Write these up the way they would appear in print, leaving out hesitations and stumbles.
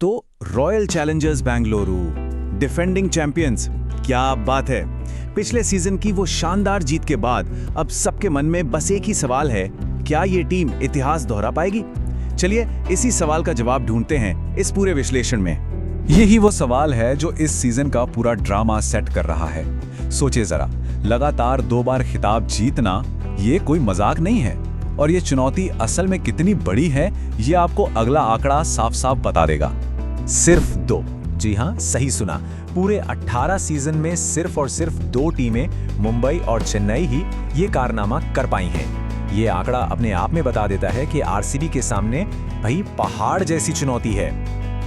तो royal Challengers Bengaluru defending champions, क्या बात है। पिछले सीजन की वो शानदार जीत के बाद अब सबके मन में बस एक ही सवाल है, क्या ये टीम इतिहास दोहरा पाएगी? चलिए इसी सवाल का जवाब ढूंढते हैं इस पूरे विश्लेषण में। यही वो सवाल है जो इस सीजन का पूरा ड्रामा सेट कर रहा है। सोचिए जरा, लगातार 2 बार खिताब जीतना ये कोई मजाक नहीं है, और ये चुनौती असल में कितनी बड़ी है ये आपको अगला आंकड़ा साफ साफ बता देगा। सिर्फ 2। जी हाँ, सही सुना। पूरे 18 सीजन में सिर्फ और सिर्फ 2 टीमें, मुंबई और चेन्नई ही ये कारनामा कर पाई हैं। ये आंकड़ा अपने आप में बता देता है कि आरसीबी के सामने भाई पहाड़ जैसी चुनौती है।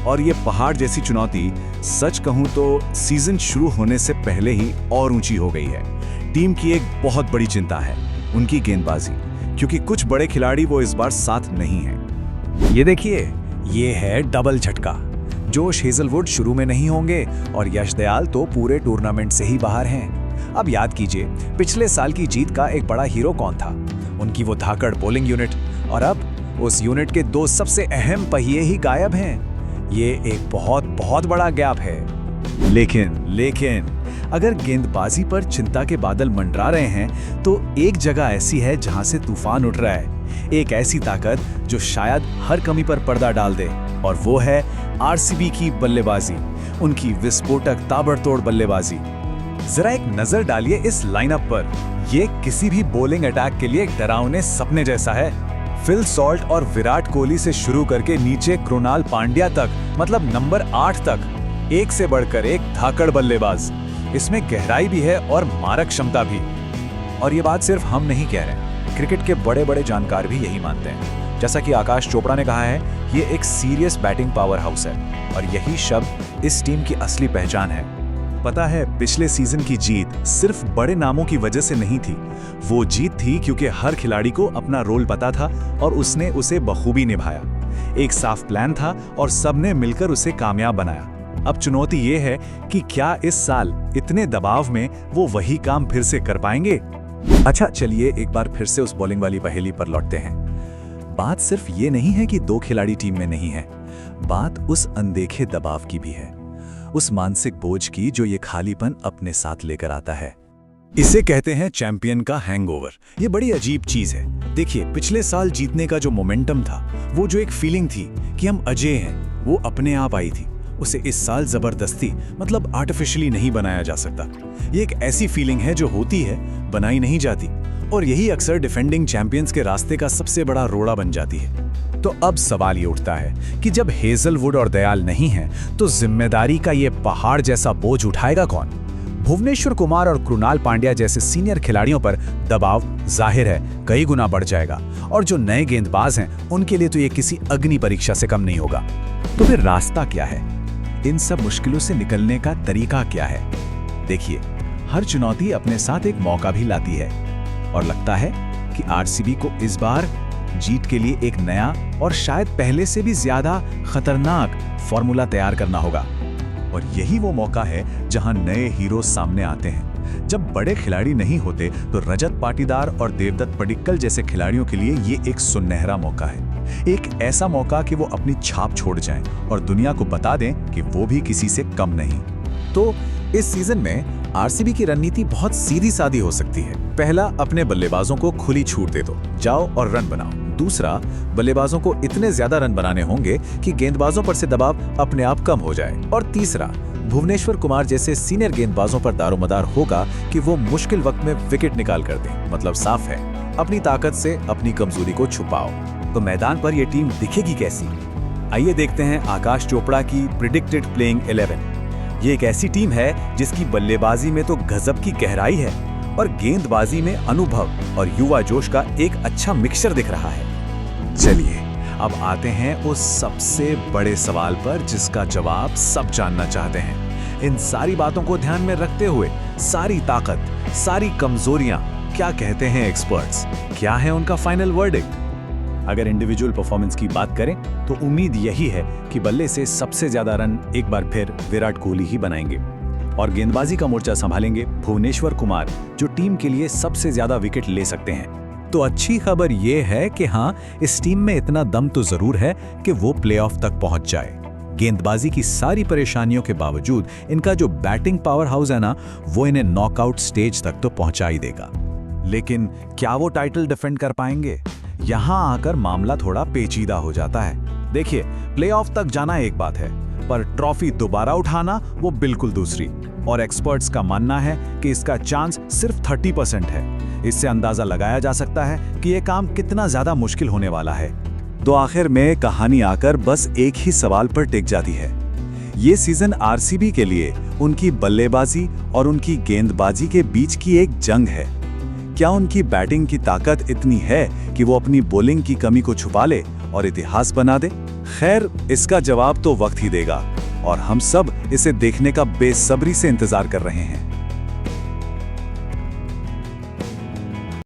और ये पहाड़ जैसी चुनौती सच कहूं तो सीजन शुरू होने से पहले ही और ऊंची हो गई है। टीम की एक बहुत बड़ी चिंता है उनकी गेंदबाजी, क्योंकि कुछ बड़े खिलाड़ी वो इस बार साथ नहीं हैं। ये देखिए, ये है डबल झटका। जोश हेजलवुड शुरू में नहीं होंगे और यश दयाल तो पूरे टूर्नामेंट से ही बाहर हैं। अब याद कीजिए, पिछले साल की जीत का एक बड़ा हीरो कौन था? उनकी वो धाकड़ बॉलिंग यूनिट, और अब उस यूनिट के 2 सबसे अहम पहिए ही गायब हैं। ये एक बहुत बहुत बड़ा गैप है। लेकिन अगर गेंदबाजी पर चिंता के बादल मंडरा रहे हैं तो एक जगह ऐसी है जहां से तूफान उठ रहा है। एक ऐसी ताकत जो शायद हर कमी पर पर्दा डाल दे, और वो है आरसीबी की बल्लेबाजी, उनकी विस्फोटक ताबड़तोड़ बल्लेबाजी। जरा एक नजर डालिए इस लाइनअप पर। ये किसी भी बॉलिंग अटैक के लिए एक डरावने सपने जैसा है। फिल सॉल्ट और विराट कोहली से शुरू करके नीचे कृणाल पांड्या तक, मतलब नंबर 8 तक, एक से बढ़कर एक धाकड़ बल्लेबाज। इसमें गहराई भी है और मारक क्षमता भी। और ये बात सिर्फ हम नहीं कह रहे, क्रिकेट के बड़े बड़े जानकार भी यही मानते हैं। जैसा कि आकाश चोपड़ा ने कहा है, ये एक सीरियस बैटिंग पावर हाउस है, और यही शब्द इस टीम की असली पहचान है। पता है, पिछले सीजन की जीत सिर्फ बड़े नामों की वजह से नहीं थी। वो जीत थी क्योंकि हर खिलाड़ी को अपना रोल पता था और उसने उसे बखूबी निभाया। एक साफ प्लान था और सबने मिलकर उसे कामयाब बनाया। अब चुनौती ये है कि क्या इस साल इतने दबाव में वो वही काम फिर से कर पाएंगे? अच्छा, चलिए एक बार फिर से उस बॉलिंग वाली पहेली पर लौटते हैं। बात सिर्फ ये नहीं है कि 2 खिलाड़ी टीम में नहीं है, बात उस अनदेखे दबाव की भी है, उस मानसिक बोझ की जो ये खालीपन अपने साथ लेकर आता है। इसे कहते हैं चैंपियन का हैंगओवर। ये बड़ी अजीब चीज है। देखिए, पिछले साल जीतने का जो मोमेंटम था, वो जो एक फीलिंग थी कि हम अजय हैं, वो अपने आप आई थी। उसे इस साल जबरदस्ती, मतलब आर्टिफिशियली नहीं बनाया जा सकता। ये एक ऐसी फीलिंग है जो होती है, बनाई नहीं जाती, और यही अक्सर डिफेंडिंग चैंपियंस के रास्ते का सबसे बड़ा रोड़ा बन जाती है। तो अब सवाल ये उठता है कि जब हेजलवुड और दयाल नहीं हैं, तो जिम्मेदारी का ये पहाड़ जैसा बोझ उठाएगा कौन? भुवनेश्वर कुमार और कृणाल पांड्या जैसे सीनियर खिलाड़ियों पर दबाव जाहिर है कई गुना बढ़ जाएगा, और जो नए गेंदबाज हैं उनके लिए तो ये किसी अग्नि परीक्षा से कम नहीं होगा। तो फिर रास्ता क्या है? इन सब मुश्किलों से निकलने का तरीका क्या है? देखिए, हर चुनौती अपने साथ एक मौका भी लाती है, और लगता है कि आरसीबी को इस बार जीत के लिए एक नया और शायद पहले से भी ज्यादा खतरनाक फॉर्मूला तैयार करना होगा। और यही वो मौका है जहां नए हीरो सामने आते हैं। जब बड़े खिलाड़ी नहीं होते तो रजत पाटीदार और देवदत्त पडिक्कल जैसे खिलाड़ियों के लिए ये एक सुनहरा मौका है। एक ऐसा मौका कि वो अपनी छाप छोड़ जाएं और दुनिया को बता दें कि वो भी किसी से कम नहीं। तो इस सीजन में आरसीबी की रणनीति बहुत सीधी सादी हो सकती है। पहला, अपने बल्लेबाजों को खुली छूट दे दो, जाओ और रन बनाओ। दूसरा, बल्लेबाजों को इतने ज्यादा रन बनाने होंगे कि गेंदबाजों पर से दबाव अपने आप कम हो जाए। और तीसरा, भुवनेश्वर कुमार जैसे सीनियर गेंदबाजों पर दारोमदार होगा कि वो मुश्किल वक्त में विकेट निकाल कर दें। मतलब साफ है, अपनी ताकत से अपनी कमजोरी को छुपाओ। तो मैदान पर यह टीम दिखेगी कैसी? आइए देखते हैं आकाश चोपड़ा की प्रिडिक्टेड प्लेइंग 11। ये एक ऐसी टीम है जिसकी बल्लेबाजी में तो गजब की गहराई है, और गेंदबाजी में अनुभव और युवा जोश का एक अच्छा मिक्सचर दिख रहा है। चलिए अब आते हैं उस सबसे बड़े सवाल पर जिसका जवाब सब जानना चाहते हैं। इन सारी बातों को ध्यान में रखते हुए, सारी ताकत, सारी कमजोरियां, क्या कहते हैं एक्सपर्ट्स? क्या है उनका फाइनल वर्डिक्ट? अगर इंडिविजुअल परफॉर्मेंस की बात करें तो उम्मीद यही है कि बल्ले से सबसे ज्यादा रन एक बार फिर विराट कोहली ही बनाएंगे, और गेंदबाजी का मोर्चा संभालेंगे भुवनेश्वर कुमार, जो टीम के लिए सबसे ज्यादा विकेट ले सकते हैं। तो अच्छी खबर ये है कि हाँ, इस टीम में इतना दम तो जरूर है कि वो प्लेऑफ तक पहुंच जाए। गेंदबाजी की सारी परेशानियों के बावजूद इनका जो बैटिंग पावर हाउस है ना, वो इन्हें नॉकआउट स्टेज तक तो पहुंचा ही देगा। लेकिन क्या वो टाइटल डिफेंड कर पाएंगे? यहाँ आकर मामला थोड़ा पेचीदा हो जाता है। देखिए, प्लेऑफ तक जाना एक बात है, पर ट्रॉफी दोबारा उठाना वो बिल्कुल दूसरी। और एक्सपर्ट्स का मानना है कि इसका चांस सिर्फ 30% है। इससे अंदाजा लगाया जा सकता है कि यह काम कितना ज्यादा मुश्किल होने वाला है। तो आखिर में कहानी आकर बस एक ही सवाल पर टिक जाती है। ये सीजन आरसीबी के लिए उनकी बल्लेबाजी और उनकी गेंदबाजी के बीच की एक जंग है। क्या उनकी बैटिंग की ताकत इतनी है कि वो अपनी बॉलिंग की कमी को छुपा ले और इतिहास बना दे? खैर, इसका जवाब तो वक्त ही देगा और हम सब इसे देखने का बेसब्री से इंतजार कर रहे हैं।